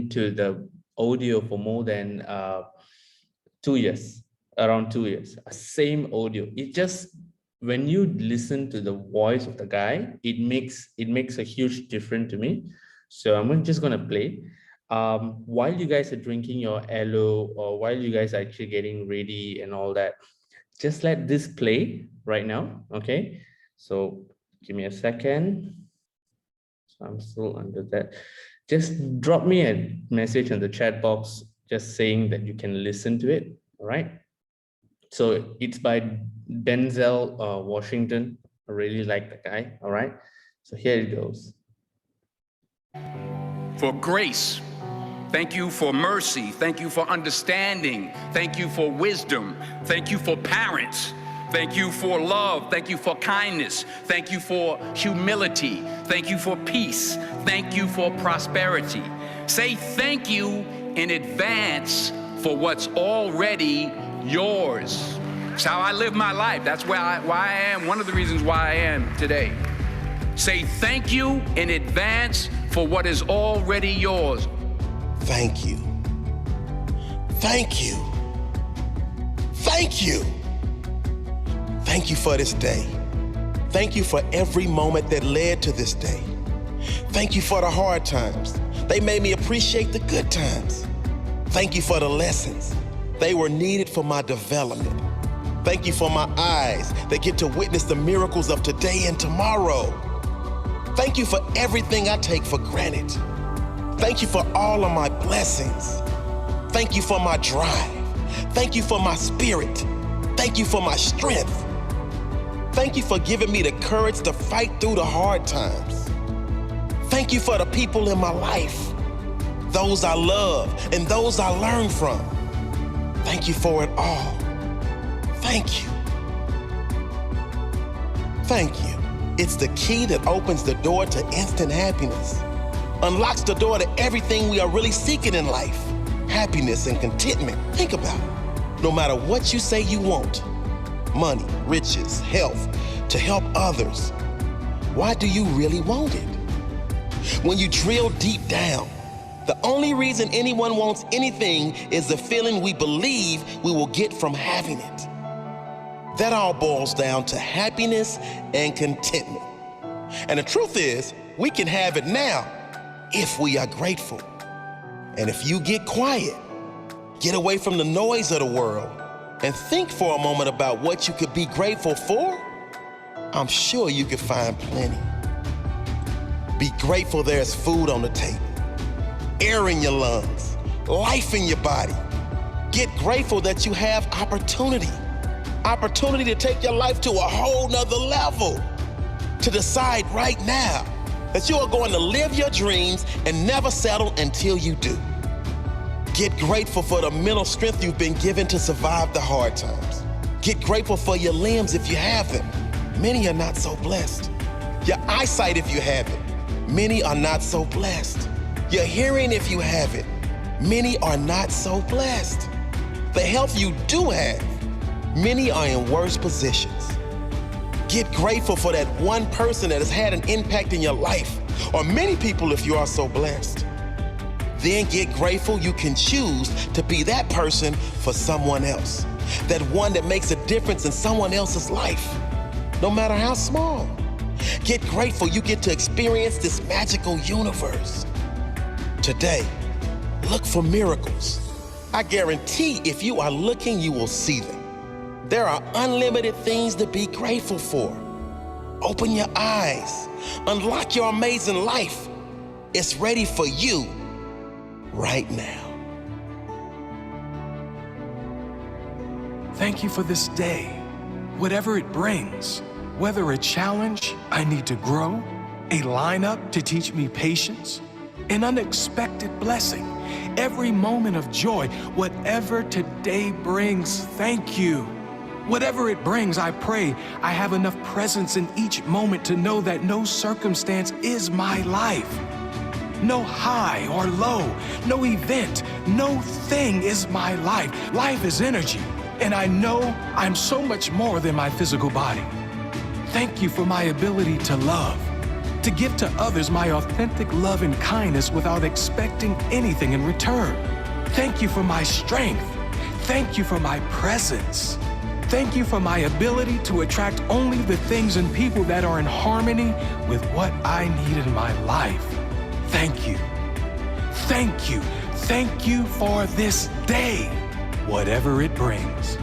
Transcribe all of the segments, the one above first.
into the audio for more than 2 years, around 2 years, same audio. It just, when you listen to the voice of the guy, it makes a huge difference to me. So I'm just gonna play. While you guys are drinking your aloe, or while you guys are actually getting ready and all that, just let this play right now, okay? So give me a second. So I'm still under that. Just drop me a message in the chat box, just saying that you can listen to it, all right? So it's by Denzel Washington. I really like the guy, all right? So here it goes. For grace, thank you for mercy, thank you for understanding, thank you for wisdom, thank you for parents, thank you for love, thank you for kindness, thank you for humility, thank you for peace, thank you for prosperity. Say thank you in advance for what's already yours. It's how I live my life. That's why I am, one of the reasons why I am today. Say thank you in advance for what is already yours. Thank you. Thank you. Thank you. Thank you for this day. Thank you for every moment that led to this day. Thank you for the hard times. They made me appreciate the good times. Thank you for the lessons. They were needed for my development. Thank you for my eyes that get to witness the miracles of today and tomorrow. Thank you for everything I take for granted. Thank you for all of my blessings. Thank you for my drive. Thank you for my spirit. Thank you for my strength. Thank you for giving me the courage to fight through the hard times. Thank you for the people in my life, those I love and those I learn from. Thank you for it all. Thank you. Thank you. It's the key that opens the door to instant happiness, unlocks the door to everything we are really seeking in life, happiness and contentment. Think about it. No matter what you say you want, money, riches, health, to help others, why do you really want it? When you drill deep down, the only reason anyone wants anything is the feeling we believe we will get from having it. That all boils down to happiness and contentment. And the truth is, we can have it now if we are grateful. And if you get quiet, get away from the noise of the world, and think for a moment about what you could be grateful for, I'm sure you could find plenty. Be grateful there's food on the table, air in your lungs, life in your body. Get grateful that you have opportunity to take your life to a whole nother level, to decide right now that you are going to live your dreams and never settle until you do. Get grateful for the mental strength you've been given to survive the hard times. Get grateful for your limbs if you have them. Many are not so blessed. Your eyesight if you have it. Many are not so blessed. Your hearing if you have it. Many are not so blessed. The health you do have, many are in worse positions. Get grateful for that one person that has had an impact in your life, or many people if you are so blessed. Then get grateful you can choose to be that person for someone else, that one that makes a difference in someone else's life, no matter how small. Get grateful you get to experience this magical universe. Today, look for miracles. I guarantee if you are looking, you will see them. There are unlimited things to be grateful for. Open your eyes. Unlock your amazing life. It's ready for you right now. Thank you for this day, whatever it brings. Whether a challenge I need to grow, a lineup to teach me patience, an unexpected blessing, every moment of joy, whatever today brings, thank you. Whatever it brings, I pray I have enough presence in each moment to know that no circumstance is my life. No high or low, no event, no thing is my life. Life is energy, and I know I'm so much more than my physical body. Thank you for my ability to love, to give to others my authentic love and kindness without expecting anything in return. Thank you for my strength. Thank you for my presence. Thank you for my ability to attract only the things and people that are in harmony with what I need in my life. Thank you. Thank you. Thank you for this day, whatever it brings.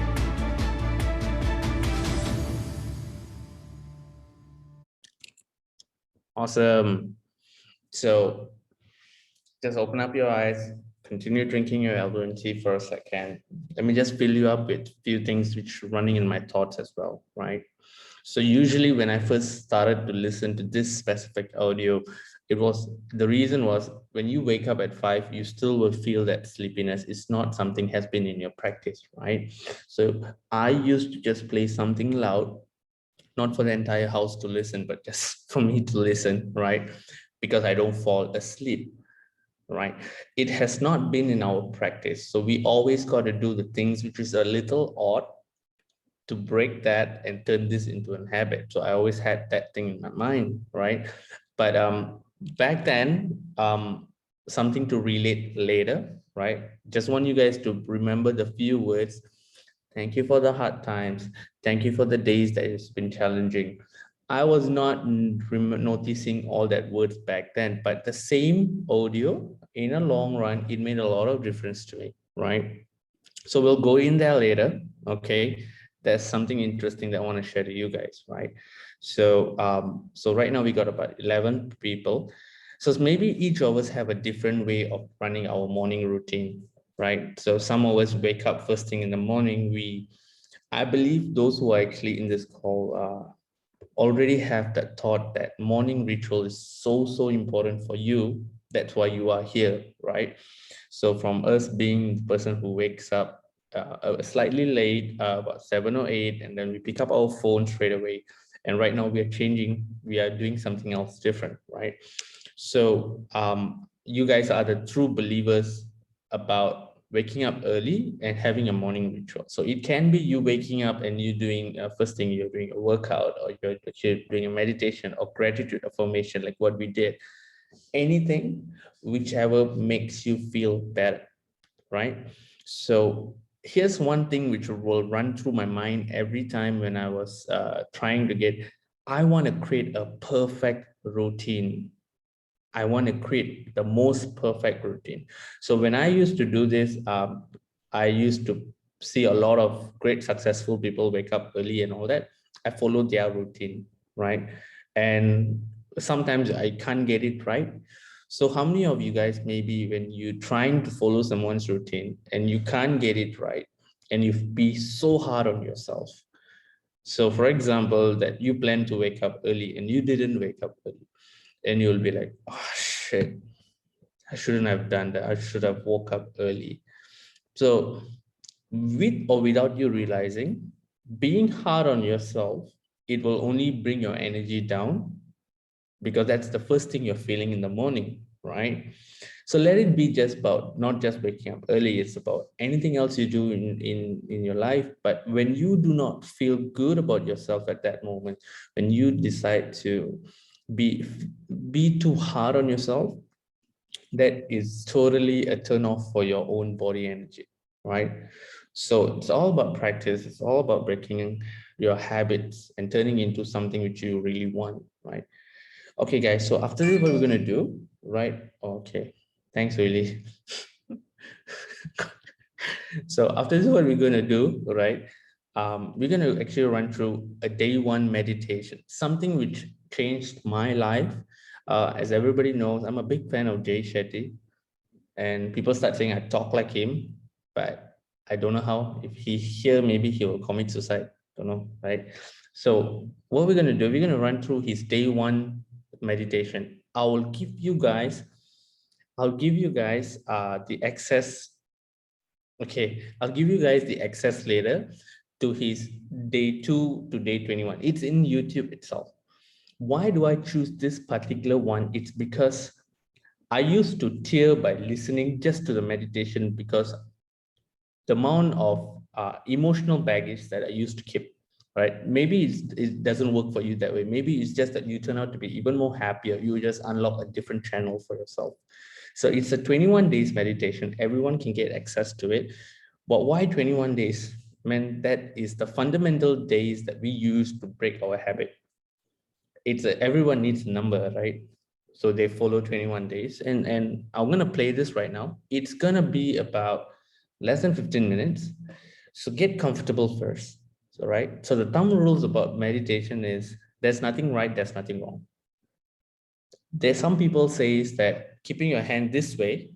Awesome. So just open up your eyes, continue drinking your elderberry tea for a second. Let me just fill you up with a few things which are running in my thoughts as well, right? So usually when I first started to listen to this specific audio, the reason was when you wake up at 5, you still will feel that sleepiness. It's not something has been in your practice, right? So I used to just play something loud, not for the entire house to listen, but just for me to listen, right? Because I don't fall asleep, right? It has not been in our practice. So we always got to do the things which is a little odd to break that and turn this into a habit. So I always had that thing in my mind, right? But back then, something to relate later, right? Just want you guys to remember the few words. Thank you for the hard times. Thank you for the days that it's been challenging. I was not noticing all that words back then, but the same audio in a long run, it made a lot of difference to me, right? So we'll go in there later, okay? There's something interesting that I want to share to you guys, right? So, so right now we got about 11 people. So maybe each of us have a different way of running our morning routine, right? So some of us wake up first thing in the morning. I believe those who are actually in this call already have that thought that morning ritual is so important for you. That's why you are here, right? So from us being the person who wakes up slightly late, about 7 or 8, and then we pick up our phone straight away. And right now we are doing something else different, right? So you guys are the true believers about waking up early and having a morning ritual. So it can be you waking up and you doing first thing, you're doing a workout, or you're doing a meditation or gratitude affirmation, like what we did. Anything, whichever makes you feel better, right? So here's one thing which will run through my mind every time when I was I want to create a perfect routine. I want to create the most perfect routine. So when I used to do this, I used to see a lot of great successful people wake up early and all that. I follow their routine, right? And sometimes I can't get it right. So how many of you guys, maybe when you're trying to follow someone's routine and you can't get it right, and you be so hard on yourself? So for example, that you plan to wake up early and you didn't wake up early, and you'll be like, oh shit, I shouldn't have done that. I should have woke up early. So with or without you realizing, being hard on yourself, it will only bring your energy down, because that's the first thing you're feeling in the morning, right? So let it be just about not just waking up early, it's about anything else you do in your life. But when you do not feel good about yourself at that moment, when you decide to be too hard on yourself, that is totally a turn off for your own body energy, right? So it's all about practice. It's all about breaking your habits and turning into something which you really want, right? Okay, guys, so after this, what we're going to do, right? Okay, thanks, Willie. So after this, what we're going to do, right? We're going to actually run through a day one meditation, something which changed my life. As everybody knows, I'm a big fan of Jay Shetty, and people start saying I talk like him, but I don't know how. If he here, maybe he will commit suicide. Don't know, right? So what we're going to do, we're going to run through his day one meditation. I'll give you guys the access. Okay, I'll give you guys the access later to his day 2 to day 21. It's in YouTube itself. Why do I choose this particular one? It's because I used to tear by listening just to the meditation, because the amount of emotional baggage that I used to keep. right? Maybe it doesn't work for you that way. Maybe it's just that you turn out to be even more happier. You just unlock a different channel for yourself. So it's a 21 days meditation. Everyone can get access to it. But why 21 days? Man, that is the fundamental days that we use to break our habit. Everyone needs a number, right? So they follow 21 days. And I'm going to play this right now. It's going to be about less than 15 minutes. So get comfortable first. So, right. So the thumb rules about meditation is there's nothing right, there's nothing wrong. There's some people says that keeping your hand this way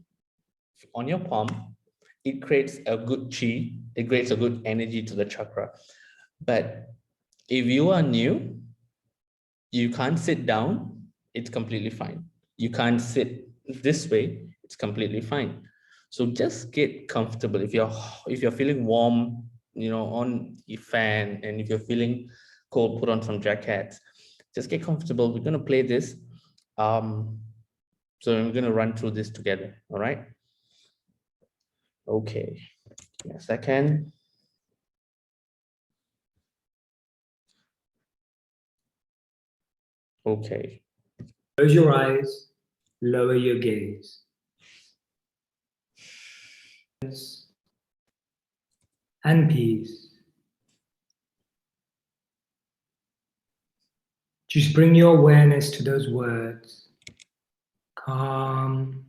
on your palm, it creates a good chi, it creates a good energy to the chakra. But if you are new, you can't sit down, it's completely fine. You can't sit this way, it's completely fine. So just get comfortable. If you're feeling warm, on your fan, and if you're feeling cold, put on some jackets. Just get comfortable. We're gonna play this. So we're gonna run through this together. All right. Okay. Give me a second. Okay. Close your eyes, lower your gaze. And peace. Just bring your awareness to those words. Calm,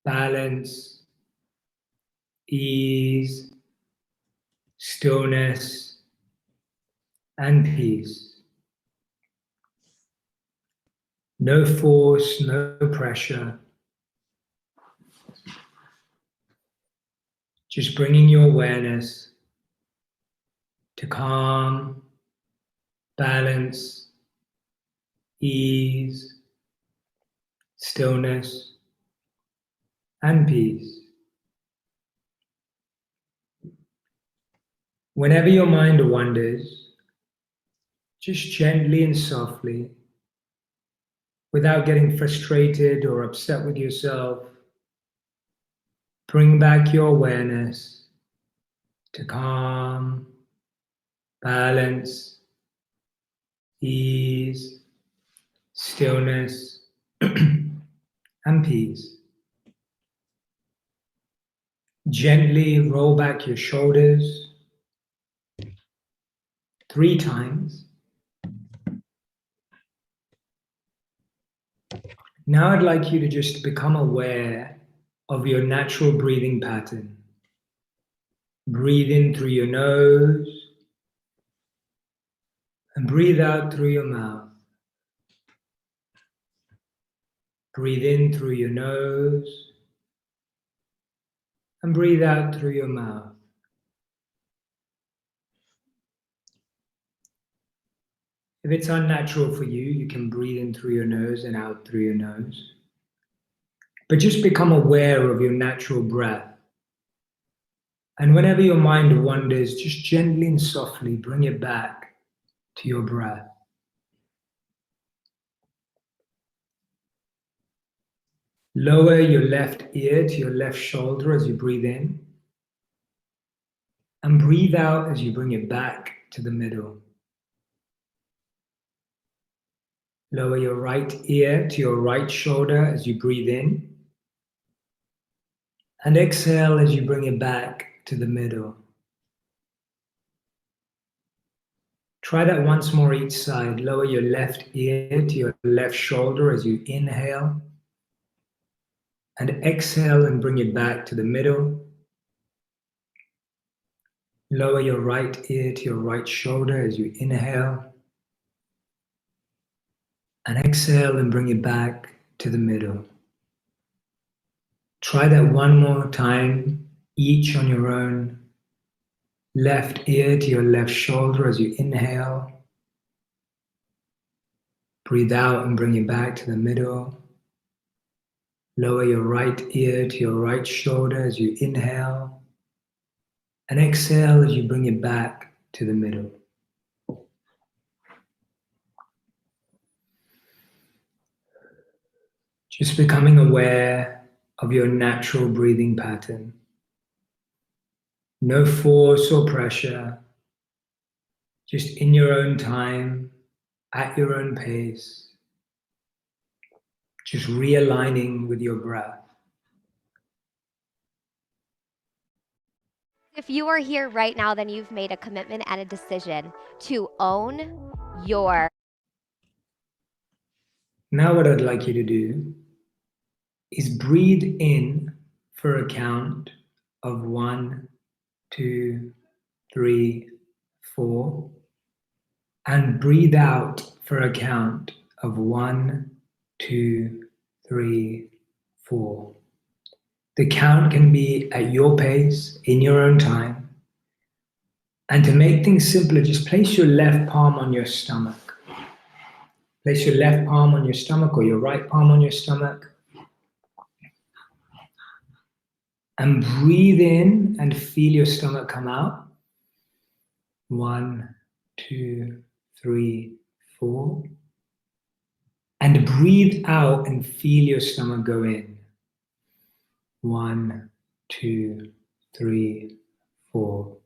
balance, ease, stillness, and peace. No force, no pressure. Just bringing your awareness to calm, balance, ease, stillness, and peace. Whenever your mind wanders, just gently and softly, without getting frustrated or upset with yourself, bring back your awareness to calm, balance, ease, stillness, and peace. Gently roll back your shoulders 3 times. Now I'd like you to just become aware of your natural breathing pattern. Breathe in through your nose and breathe out through your mouth. Breathe in through your nose and breathe out through your mouth. If it's unnatural for you, you can breathe in through your nose and out through your nose. But just become aware of your natural breath. And whenever your mind wanders, just gently and softly bring it back to your breath. Lower your left ear to your left shoulder as you breathe in. And breathe out as you bring it back to the middle. Lower your right ear to your right shoulder as you breathe in. And exhale as you bring it back to the middle. Try that once more each side. Lower your left ear to your left shoulder as you inhale. And exhale and bring it back to the middle. Lower your right ear to your right shoulder as you inhale. And exhale and bring it back to the middle. Try that one more time, each on your own. Left ear to your left shoulder as you inhale. Breathe out and bring it back to the middle. Lower your right ear to your right shoulder as you inhale. And exhale as you bring it back to the middle. Just becoming aware of your natural breathing pattern. No force or pressure. just in your own time, at your own pace, just realigning with your breath. If you are here right now, then you've made a commitment and a decision to own your. Now what I'd like you to do is breathe in for a count of 1, 2, 3, 4, and breathe out for a count of 1, 2, 3, 4. The count can be at your pace, in your own time. And to make things simpler, just place your left palm on your stomach. Place your left palm on your stomach or your right palm on your stomach. And breathe in and feel your stomach come out. 1, 2, 3, 4. And breathe out and feel your stomach go in. 1, 2, 3, 4.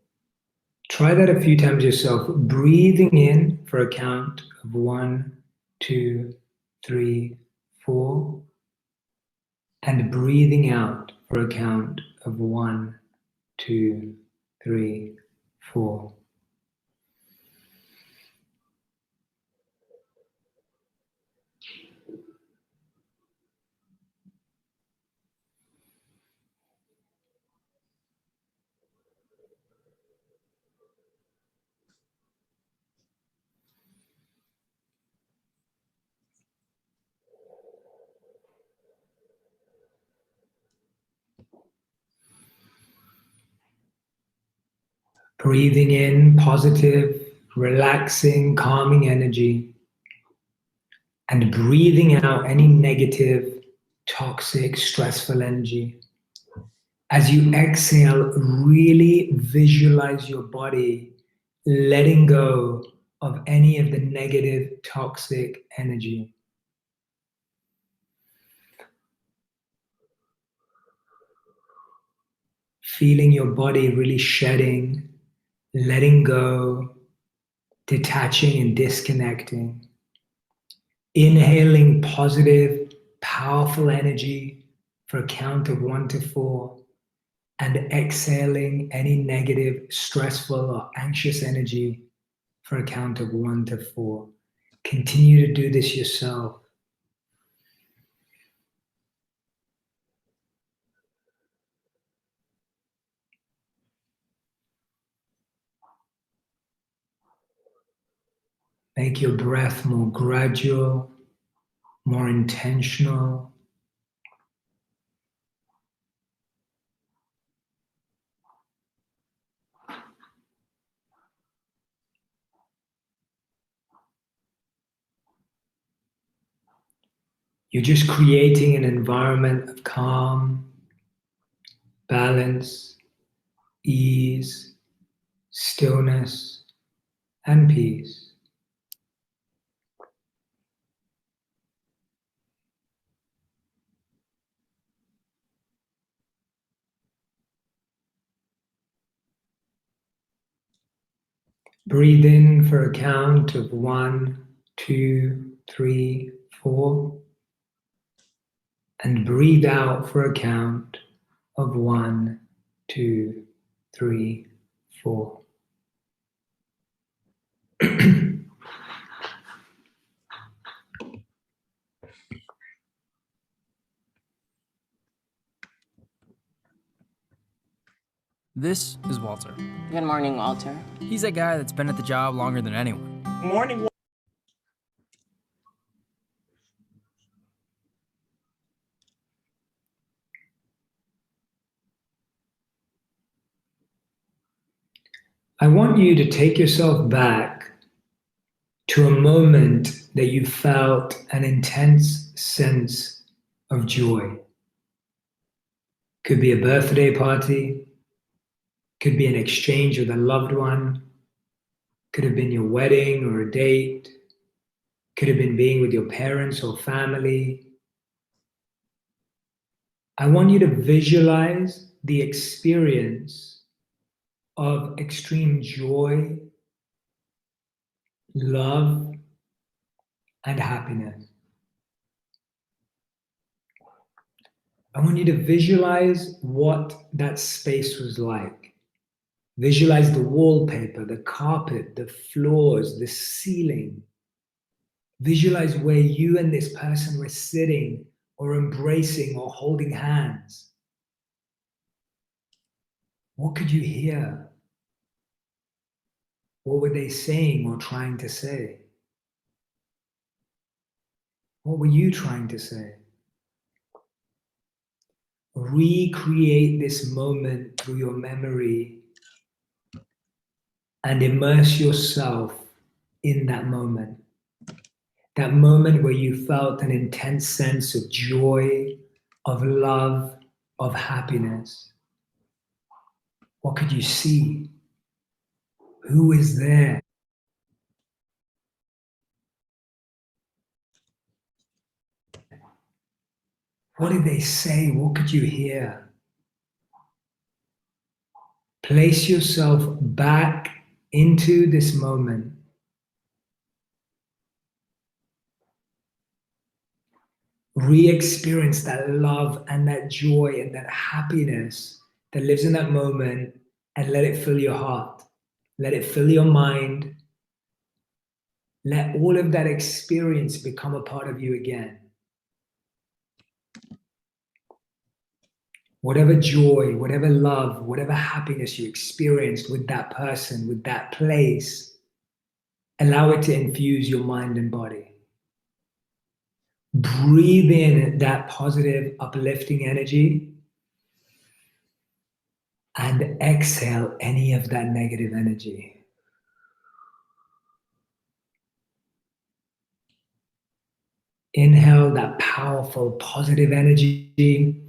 Try that a few times yourself. Breathing in for a count of 1, 2, 3, 4. And breathing out for a count of 1, 2, 3, 4. Breathing in positive, relaxing, calming energy, and breathing out any negative, toxic, stressful energy. As you exhale, really visualize your body letting go of any of the negative, toxic energy. Feeling your body really shedding, letting go, detaching and disconnecting. Inhaling positive, powerful energy for a count of 1 to 4, and exhaling any negative, stressful, or anxious energy for a count of 1 to 4. Continue to do this yourself. Make your breath more gradual, more intentional. You're just creating an environment of calm, balance, ease, stillness, and peace. Breathe in for a count of 1, 2, 3, 4. And breathe out for a count of 1, 2, 3, 4. This is Walter. Good morning, Walter. He's a guy that's been at the job longer than anyone. Morning. I want you to take yourself back to a moment that you felt an intense sense of joy. Could be a birthday party, could be an exchange with a loved one, could have been your wedding or a date, could have been being with your parents or family. I want you to visualize the experience of extreme joy love, and happiness. I want you to visualize what that space was like. Visualize the wallpaper, the carpet, the floors, the ceiling. Visualize where you and this person were sitting or embracing or holding hands. What could you hear? What were they saying or trying to say? What were you trying to say? Recreate this moment through your memory and immerse yourself in that moment. That moment where you felt an intense sense of joy, of love, of happiness. What could you see? Who is there? What did they say? What could you hear? Place yourself back into this moment. Re-experience that love and that joy and that happiness that lives in that moment, and let it fill your heart. Let it fill your mind. Let all of that experience become a part of you again. Whatever joy, whatever love, whatever happiness you experienced with that person, with that place, allow it to infuse your mind and body. Breathe in that positive, uplifting energy and exhale any of that negative energy. Inhale that powerful, positive energy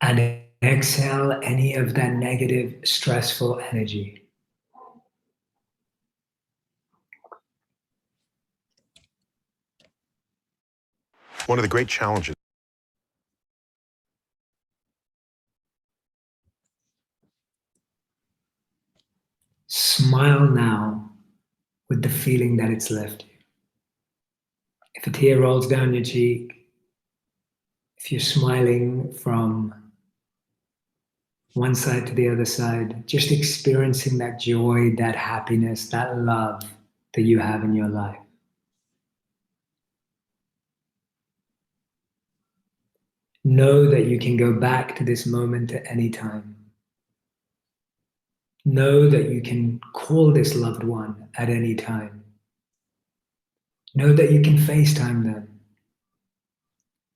and exhale any of that negative, stressful energy. One of the great challenges. Smile now with the feeling that it's left you. If a tear rolls down your cheek, if you're smiling from one side to the other side, just experiencing that joy, that happiness, that love that you have in your life. Know that you can go back to this moment at any time. Know that you can call this loved one at any time. Know that you can FaceTime them.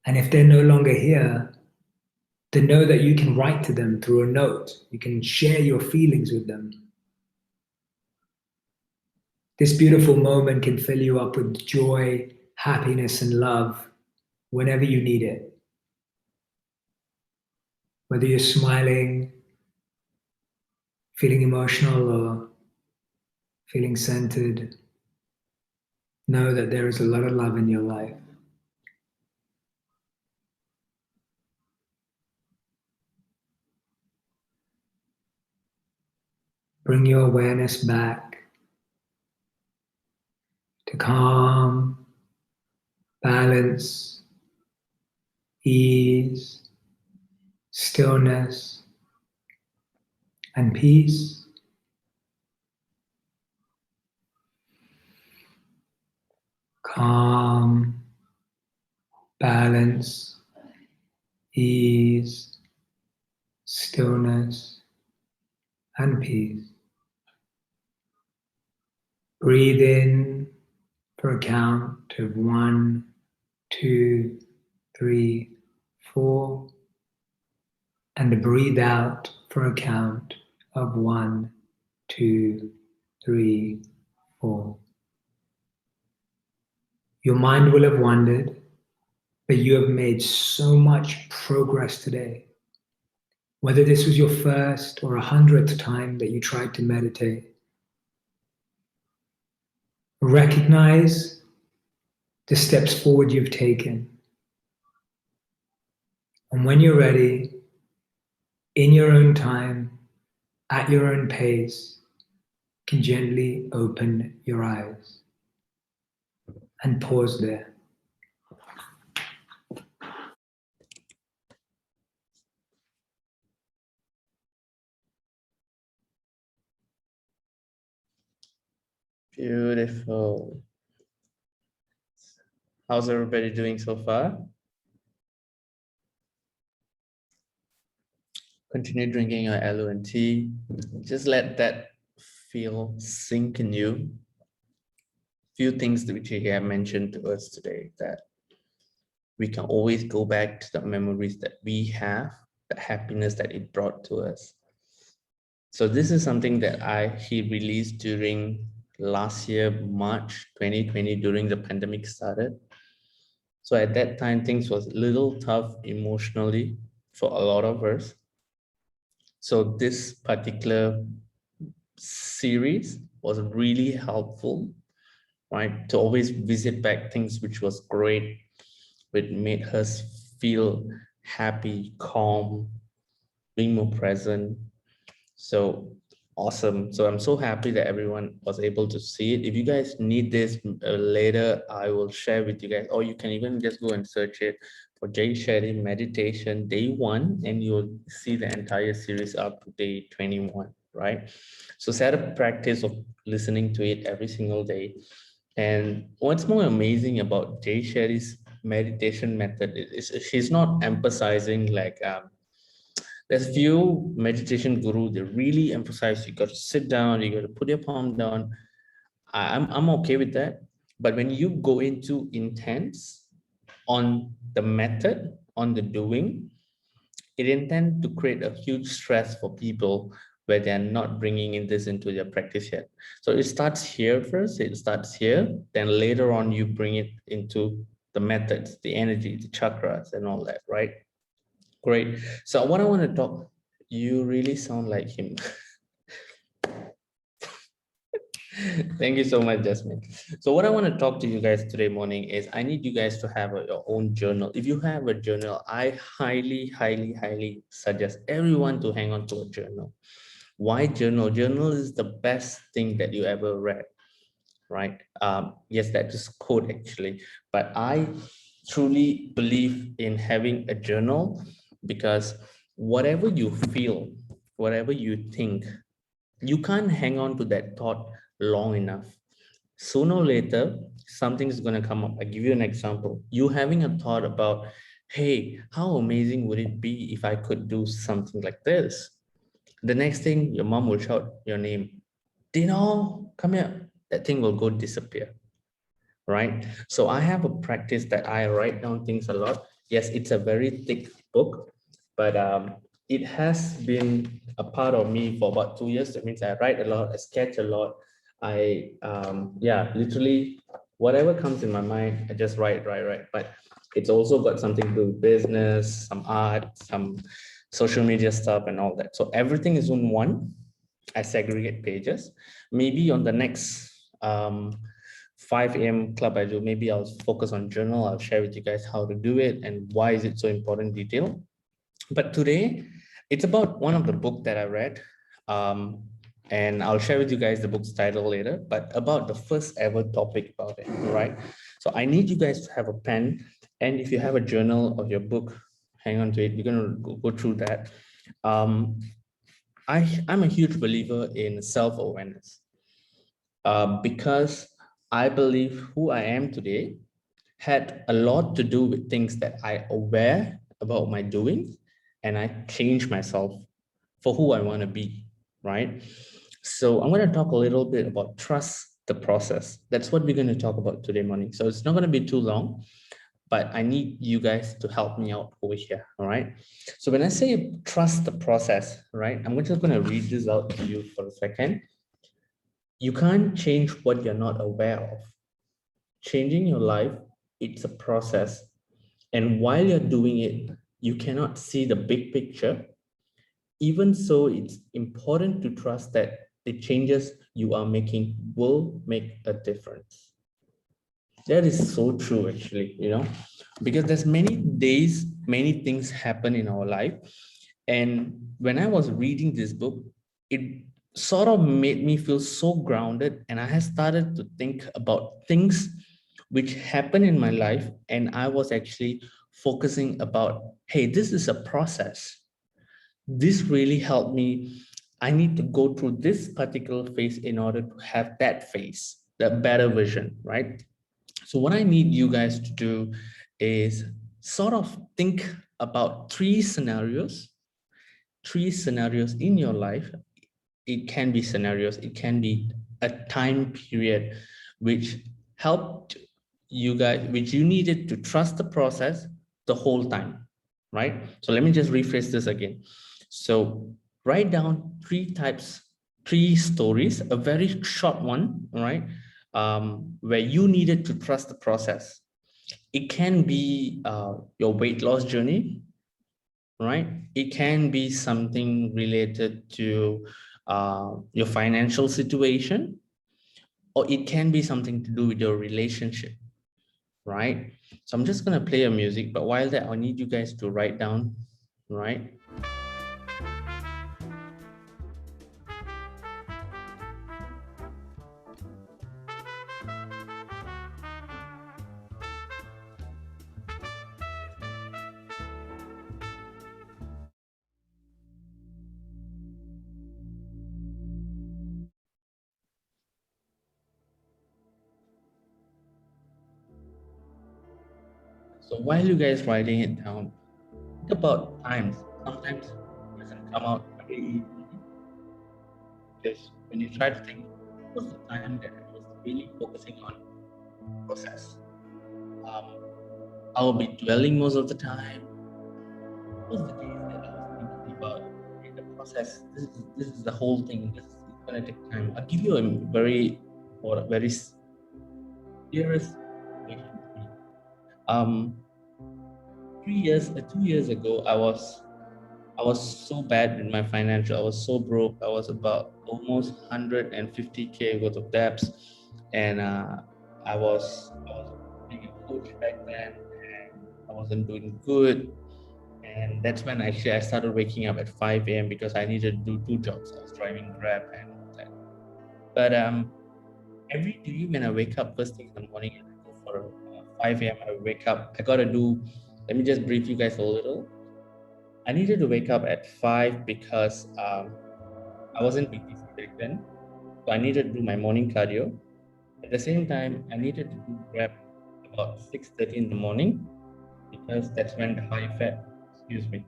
And if they're no longer here, then know that you can write to them through a note. You can share your feelings with them. This beautiful moment can fill you up with joy, happiness, and love whenever you need it. Whether you're smiling, feeling emotional, or feeling centered, know that there is a lot of love in your life. Bring your awareness back to calm, balance, ease, stillness, and peace. Calm, balance, ease, stillness, and peace. Breathe in for a count of 1, 2, 3, 4, and breathe out for a count of 1, 2, 3, 4. Your mind will have wandered, but you have made so much progress today. Whether this was your first or 100th time that you tried to meditate, recognize the steps forward you've taken. And when you're ready, in your own time, at your own pace, can gently open your eyes and pause there. Beautiful. How's everybody doing so far? Continue drinking your aloe and tea. Just let that feel sink in you. Few things that which you have mentioned to us today, that we can always go back to the memories that we have, the happiness that it brought to us. So this is something that he released during last year, March 2020, during the pandemic started. So at that time, things was a little tough emotionally for a lot of us. So this particular series was really helpful, right? To always visit back things which was great, which made us feel happy, calm, being more present. So awesome. So I'm so happy that everyone was able to see it. If you guys need this later, I will share with you guys, or you can even just go and search it for Jay Shetty Meditation Day 1, and you'll see the entire series up to day 21, right? So set a practice of listening to it every single day. And what's more amazing about Jay Shetty's meditation method is she's not emphasizing like, there's few meditation guru, they really emphasize you got to sit down, you got to put your palm down. I'm okay with that. But when you go into intense on the method, on the doing, it intends to create a huge stress for people where they're not bringing in this into their practice yet. So it starts here first, it starts here, then later on you bring it into the methods, the energy, the chakras and all that, right? Great. So what I want to talk, you really sound like him. Thank you so much, Jasmine. So what I want to talk to you guys today morning is I need you guys to have your own journal. If you have a journal, I highly suggest everyone to hang on to a journal. Why journal? Journal is the best thing that you ever read, right? Yes, that is quote actually, but I truly believe in having a journal, because whatever you feel, whatever you think, you can't hang on to that thought long enough. Sooner or later, something's going to come up. I give you an example. You having a thought about, hey, how amazing would it be if I could do something like this? The next thing, your mom will shout your name. Dino, come here. That thing will go disappear, right? So I have a practice that I write down things a lot. Yes, it's a very thick book, but it has been a part of me for about 2 years. That means I write a lot, I sketch a lot. Yeah, literally whatever comes in my mind, I just write. But it's also got something to do with business, some art, some social media stuff and all that. So everything is in one. I segregate pages. Maybe on the next 5 a.m. club I do, maybe I'll focus on journal. I'll share with you guys how to do it and why is it so important detail. But today, it's about one of the book that I read. And I'll share with you guys the book's title later, but about the first ever topic about it, right? So I need you guys to have a pen. And if you have a journal of your book, hang on to it. You're gonna go through that. I'm a huge believer in self-awareness because I believe who I am today had a lot to do with things that I aware about my doing, and I changed myself for who I want to be, right? So I'm going to talk a little bit about trust the process. That's what we're going to talk about today morning. So it's not going to be too long, but I need you guys to help me out over here, all right? So when I say trust the process, right, I'm just going to read this out to you for a second. You can't change what you're not aware of. Changing your life, it's a process. And while you're doing it, you cannot see the big picture. Even so, it's important to trust that the changes you are making will make a difference. That is so true, actually, you know, because there's many days, many things happen in our life. And when I was reading this book, it sort of made me feel so grounded, and I had started to think about things which happened in my life, and I was actually focusing about, hey, this is a process. This really helped me. I need to go through this particular phase in order to have that phase, the better vision, right? So what I need you guys to do is sort of think about three scenarios in your life. It can be scenarios, it can be a time period which helped you guys, which you needed to trust the process the whole time, right? So let me just rephrase this again. So write down three stories, a very short one, right? Where you needed to trust the process. It can be your weight loss journey, right? It can be something related to your financial situation, or it can be something to do with your relationship, right? So I'm just gonna play a music, but while that, I need you guys to write down, right? So while you guys writing it down, think about times. Sometimes it doesn't come out very easily, because when you try to think, what was the time that I was really focusing on process? I'll be dwelling most of the time. What was the days that I was thinking about in the process? This is the whole thing. This is gonna take time. I'll give you a very serious situation. 2 years ago, I was so bad in my financial. I was so broke. I was about almost 150K worth of debts, and I was being a coach back then, and I wasn't doing good. And that's when actually I started waking up at 5 a.m. because I needed to do two jobs. I was driving Grab and all that. But every day when I wake up first thing in the morning and I go for 5 a.m., I wake up. I gotta do. Let me just brief you guys a little. I needed to wake up at 5 because I wasn't BTC back then, so I needed to do my morning cardio. At the same time, I needed to do Grab about 6:30 in the morning because that's when the high fat. Excuse me.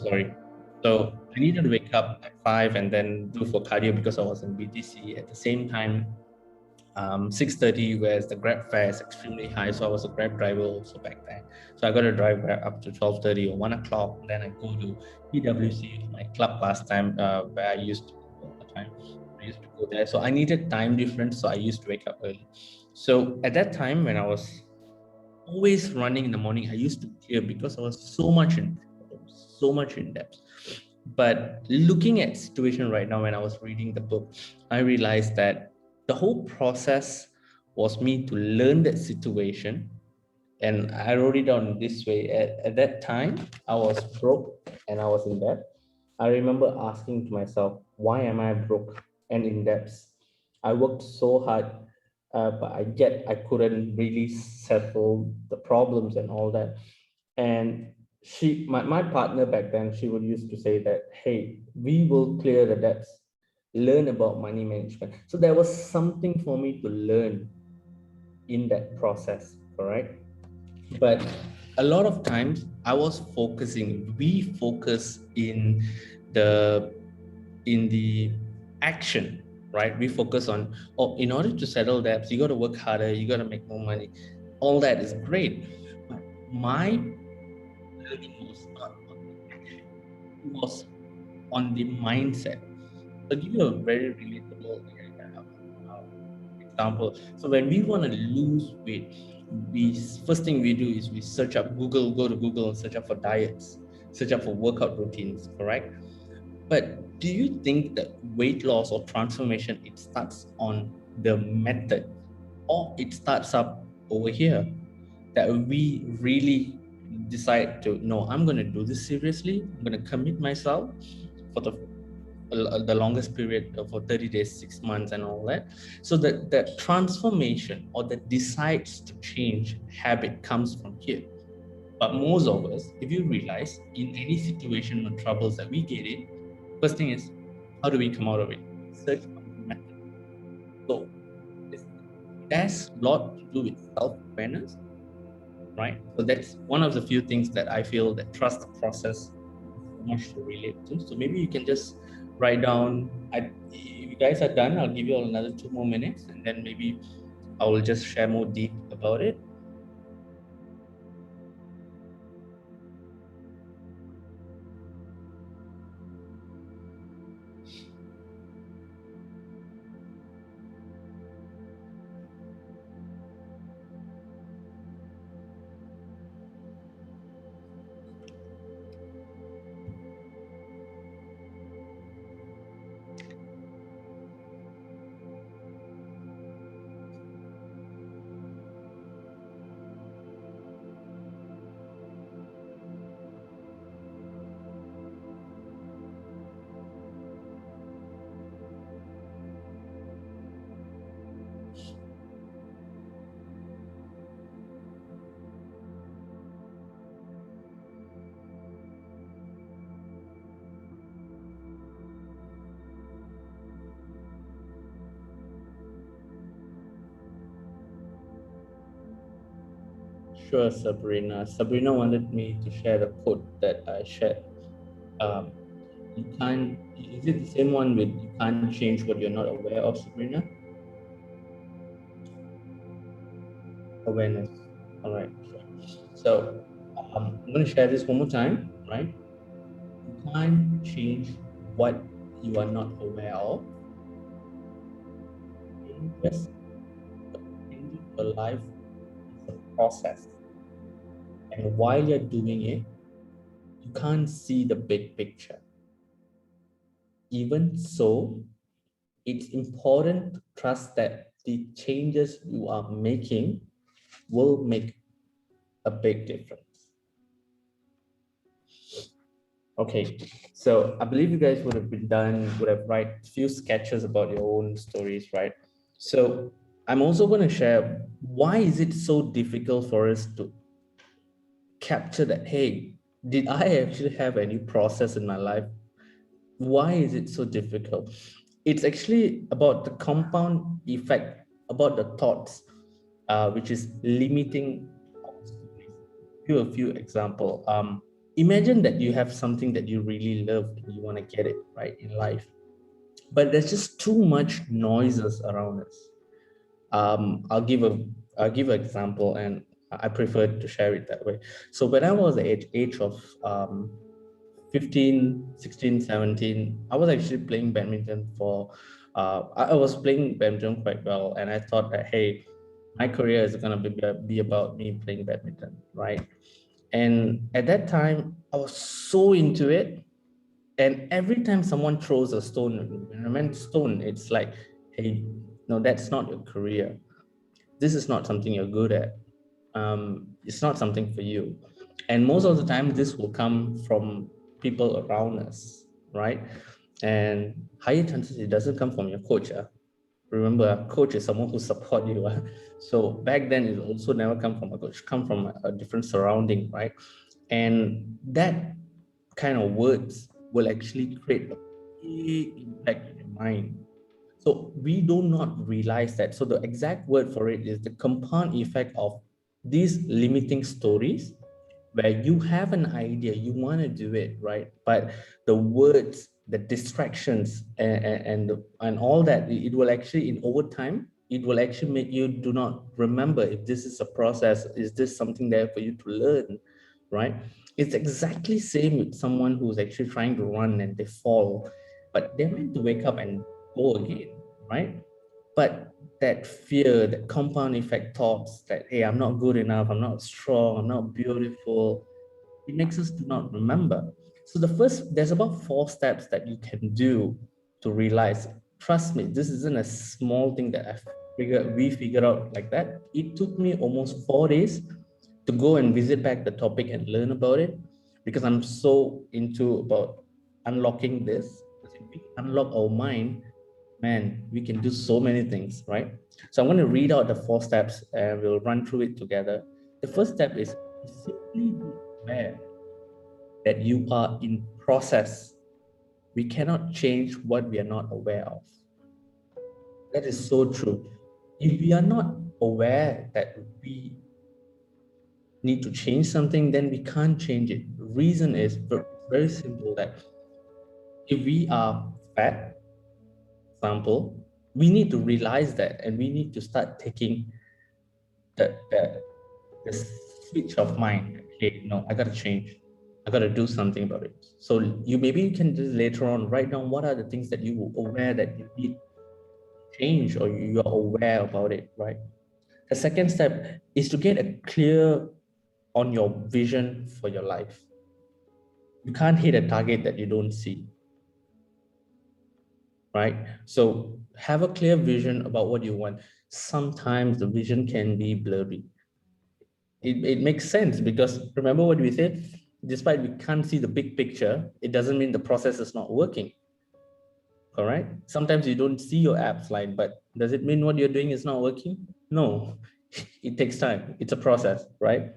Sorry. So I needed to wake up at 5 and then do for cardio because I was in BTC. At the same time, 6:30, whereas the Grab fare is extremely high. So I was a Grab driver also back then. So I got to drive up to 12:30 or 1 o'clock. Then I go to PWC, my club last time, where I used to go all the time. I used to go there. So I needed time difference. So I used to wake up early. So at that time, when I was always running in the morning, I used to clear because I was so much in depth. But looking at situation right now, when I was reading the book, I realized that the whole process was me to learn that situation. And I wrote it down this way. At that time, I was broke and I was in debt. I remember asking to myself, why am I broke and in debt? I worked so hard, but I couldn't really settle the problems and all that. And my partner back then, she would used to say that, hey, we will clear the debts, learn about money management. So there was something for me to learn in that process, correct? But a lot of times we focus in the action, right? We focus on, oh, in order to settle debts, you got to work harder, you got to make more money. All that is great. But my learning was not on the action, it was on the mindset. I'll give you a very relatable example. So when we want to lose weight, first thing we do is we search up Google, go to Google and search up for diets, search up for workout routines, correct? But do you think that weight loss or transformation, it starts on the method, or it starts up over here, that we really decide to, no, I'm going to do this seriously. I'm going to commit myself for the longest period for 30 days, 6 months and all that. So that the transformation or the decides to change habit comes from here. But most of us, if you realize, in any situation or troubles that we get in, first thing is, how do we come out of it? Search for a method. So it has a lot to do with self-awareness, right? So that's one of the few things that I feel that trust the process is so much to relate to. So maybe you can just write down, if you guys are done, I'll give you all another 2 more minutes, and then maybe I will just share more deep about it. Sure, Sabrina. Sabrina wanted me to share the quote that I shared. You can't, is it the same one with you can't change what you're not aware of, Sabrina? Awareness. All right. So I'm going to share this one more time, right? You can't change what you are not aware of. Yes. Changing your life is a process. And while you're doing it, you can't see the big picture. Even so, it's important to trust that the changes you are making will make a big difference. Okay, so I believe you guys would have write a few sketches about your own stories, right? So I'm also going to share why is it so difficult for us to capture that, hey, did I actually have any process in my life? Why is it so difficult? It's actually about the compound effect, about the thoughts, which is limiting. Give a few example. Imagine that you have something that you really love and you want to get it right in life, but there's just too much noises around us. I'll give an example, and I prefer to share it that way. So when I was at the age of 15, 16, 17, I was actually playing badminton for, I was playing badminton quite well. And I thought that, hey, my career is going to be about me playing badminton, right? And at that time, I was so into it. And every time someone throws a stone at me, when I meant stone, it's like, hey, no, that's not your career. This is not something you're good at. It's not something for you. And most of the time, this will come from people around us, right? And higher chances it doesn't come from your coach. Remember, a coach is someone who supports you. So back then, it also never come from a coach, come from a different surrounding, right? And that kind of words will actually create a big impact in your mind. So we do not realize that. So the exact word for it is the compound effect of these limiting stories, where you have an idea, you want to do it, right? But the words, the distractions, and all that, it will actually, in over time, it will actually make you do not remember if this is a process, is this something there for you to learn, right? It's exactly same with someone who's actually trying to run and they fall, but they're meant to wake up and go again, right? But that fear, that compound effect thoughts that, hey, I'm not good enough, I'm not strong, I'm not beautiful, it makes us do not remember. So there's about 4 steps that you can do to realize, trust me, this isn't a small thing that we figured out like that. It took me almost 4 days to go and visit back the topic and learn about it, because I'm so into about unlocking this. If we unlock our mind, man, we can do so many things, right? So I'm going to read out the 4 steps and we'll run through it together. The first step is simply be aware that you are in process. We cannot change what we are not aware of. That is so true. If we are not aware that we need to change something, then we can't change it. The reason is very simple, that if we are fat, example, we need to realize that, and we need to start taking the switch of mind. Hey, no, I gotta change. I gotta do something about it. So maybe you can just later on write down what are the things that you are aware that you need to change, or you are aware about it, right? The second step is to get a clear on your vision for your life. You can't hit a target that you don't see, right? So have a clear vision about what you want. Sometimes the vision can be blurry. It makes sense, because remember what we said, despite we can't see the big picture, it doesn't mean the process is not working. Correct? Sometimes you don't see your app slide, but does it mean what you're doing is not working? No, it takes time. It's a process, right?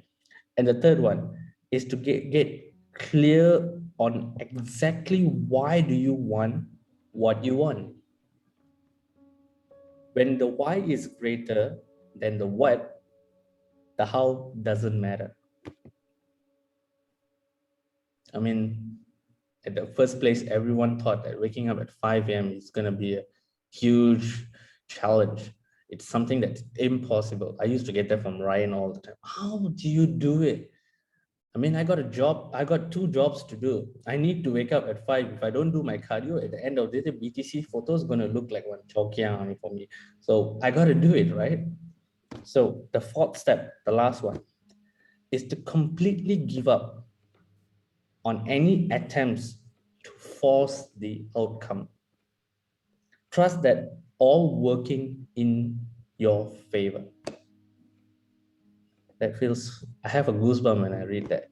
And the third one is to get clear on exactly why do you want what you want. When the why is greater than the what, the how doesn't matter. I mean, at the first place, everyone thought that waking up at 5 a.m. is going to be a huge challenge. It's something that's impossible. I used to get that from Ryan all the time. How do you do it? I mean, I got a job. I got 2 jobs to do. I need to wake up at 5. If I don't do my cardio, at the end of the day, BTC photo is going to look like one chokiang for me. So I got to do it, right? So the 4th step, the last one, is to completely give up on any attempts to force the outcome. Trust that all working in your favor. That feels, I have a goosebump when I read that.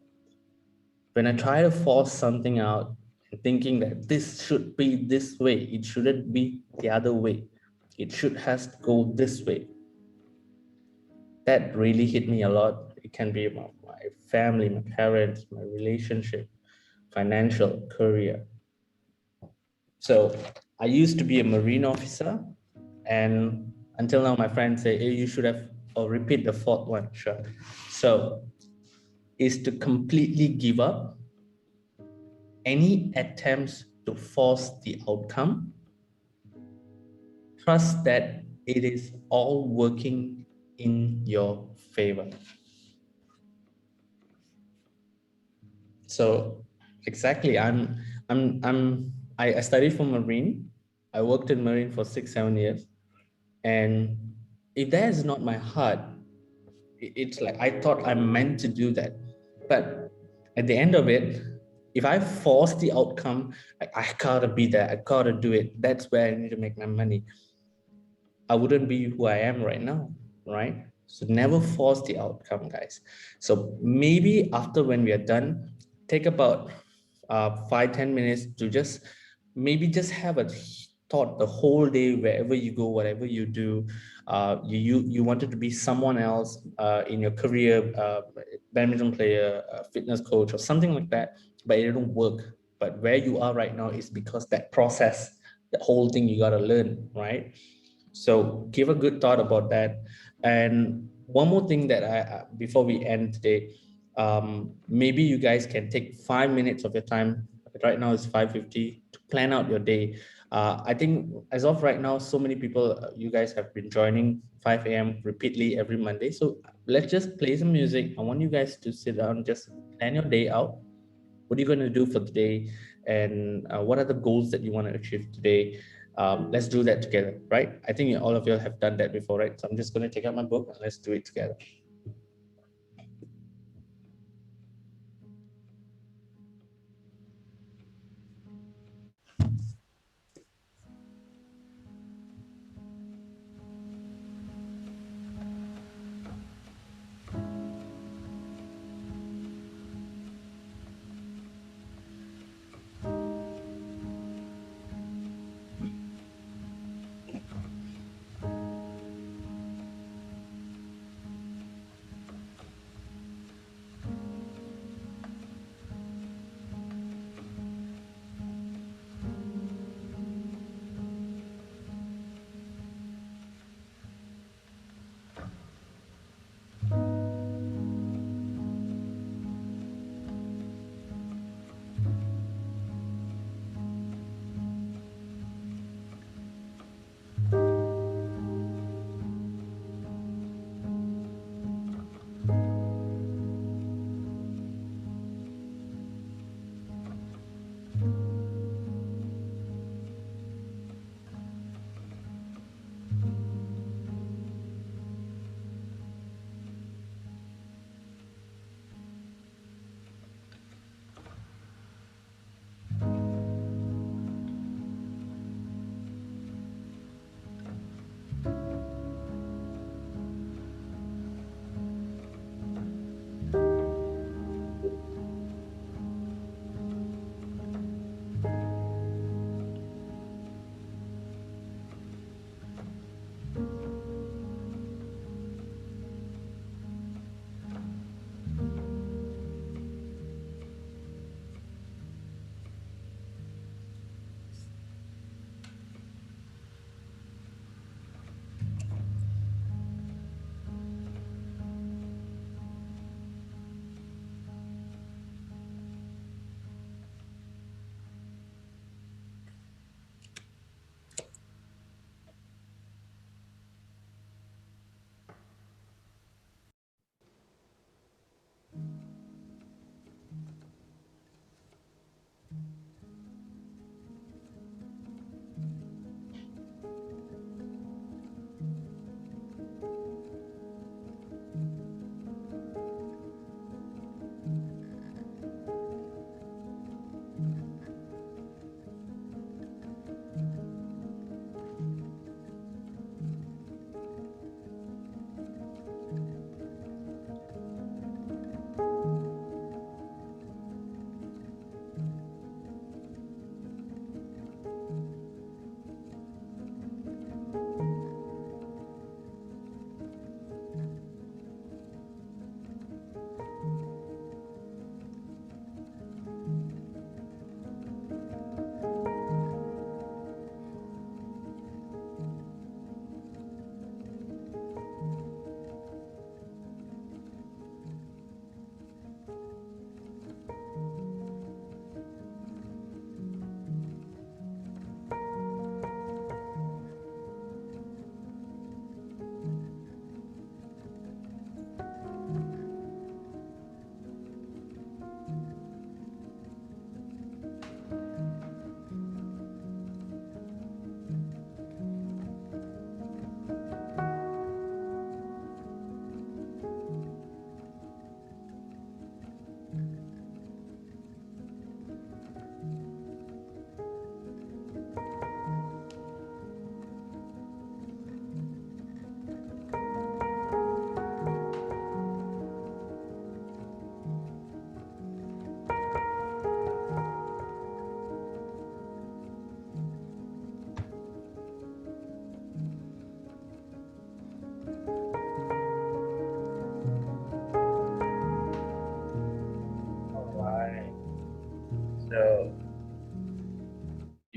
When I try to force something out and thinking that this should be this way, it shouldn't be the other way. It should has to go this way. That really hit me a lot. It can be about my family, my parents, my relationship, financial, career. So I used to be a Marine officer, and until now, my friends say, hey, you should have, or repeat the 4th one, sure. So is to completely give up any attempts to force the outcome. Trust that it is all working in your favor. So exactly, I studied for Marine. I worked in Marine for 6-7 years. And if that is not my heart, it's like I thought I'm meant to do that. But at the end of it, if I force the outcome, I gotta be there, I gotta do it. That's where I need to make my money. I wouldn't be who I am right now, right? So never force the outcome, guys. So maybe after when we are done, take about 5-10 minutes to just have a thought the whole day, wherever you go, whatever you do. You wanted to be someone else in your career, badminton player, fitness coach, or something like that, but it didn't work. But where you are right now is because that process, the whole thing you got to learn, right? So give a good thought about that. And one more thing that before we end today, maybe you guys can take 5 minutes of your time. Right now it's 5:50 to plan out your day. I think as of right now, so many people, you guys have been joining 5 a.m. repeatedly every Monday. So let's just play some music. I want you guys to sit down, just plan your day out. What are you going to do for the day? And what are the goals that you want to achieve today? Let's do that together, right? I think all of you have done that before, right? So I'm just going to take out my book and let's do it together.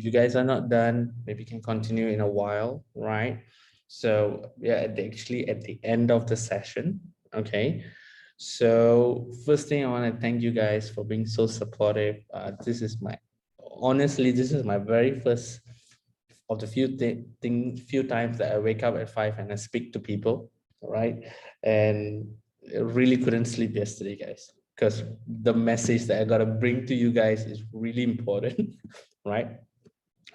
If you guys are not done, maybe you can continue in a while, right? So yeah, actually at the end of the session, okay? So first thing, I want to thank you guys for being so supportive. Honestly, this is my very first of the few times that I wake up at 5 and I speak to people, right? And I really couldn't sleep yesterday, guys, because the message that I gotta bring to you guys is really important, right?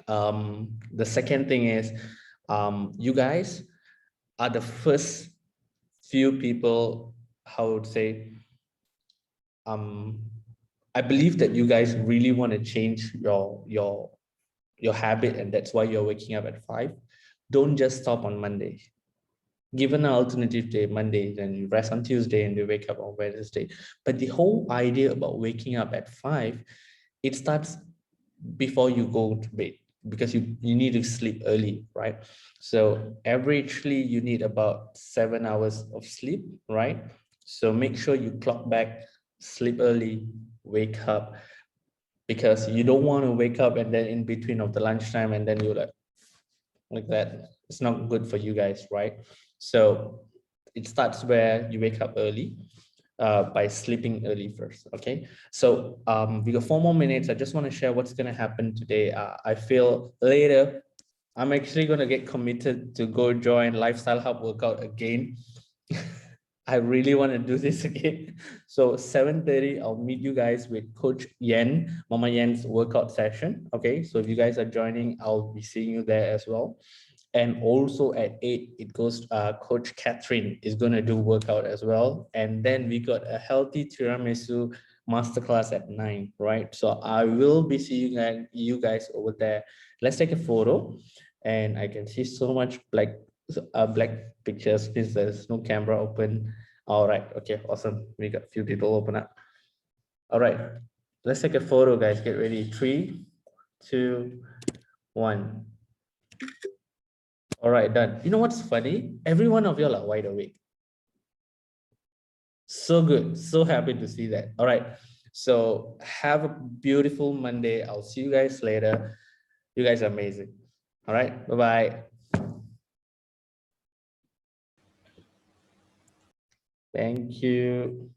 The second thing is, you guys are the first few people, how I would say, I believe that you guys really want to change your habit, and that's why you're waking up at 5. Don't just stop on Monday. Given an alternative day, Monday, then you rest on Tuesday and you wake up on Wednesday. But the whole idea about waking up at 5, it starts before you go to bed, because you need to sleep early, right? So averagely you need about 7 hours of sleep, right? So make sure you clock back, sleep early, wake up, because you don't want to wake up and then in between of the lunchtime and then you're like that. It's not good for you guys, right? So it starts where you wake up early, by sleeping early first. Okay, so we got 4 more minutes. I just want to share what's going to happen today. I feel later I'm actually going to get committed to go join Lifestyle Hub workout again. I really want to do this again. So 7:30, I'll meet you guys with Coach Yen, Mama Yen's workout session. Okay, so if you guys are joining, I'll be seeing you there as well. And also at 8, it goes, Coach Catherine is going to do workout as well. And then we got a healthy tiramisu masterclass at 9, right? So I will be seeing you guys over there. Let's take a photo. And I can see so much black pictures because there's no camera open. All right, okay, awesome. We got a few people open up. All right, let's take a photo, guys. Get ready. 3, 2, 1. All right, done. You know what's funny? Every one of y'all are wide awake. So good. So happy to see that. All right. So have a beautiful Monday. I'll see you guys later. You guys are amazing. All right. Bye-bye. Thank you.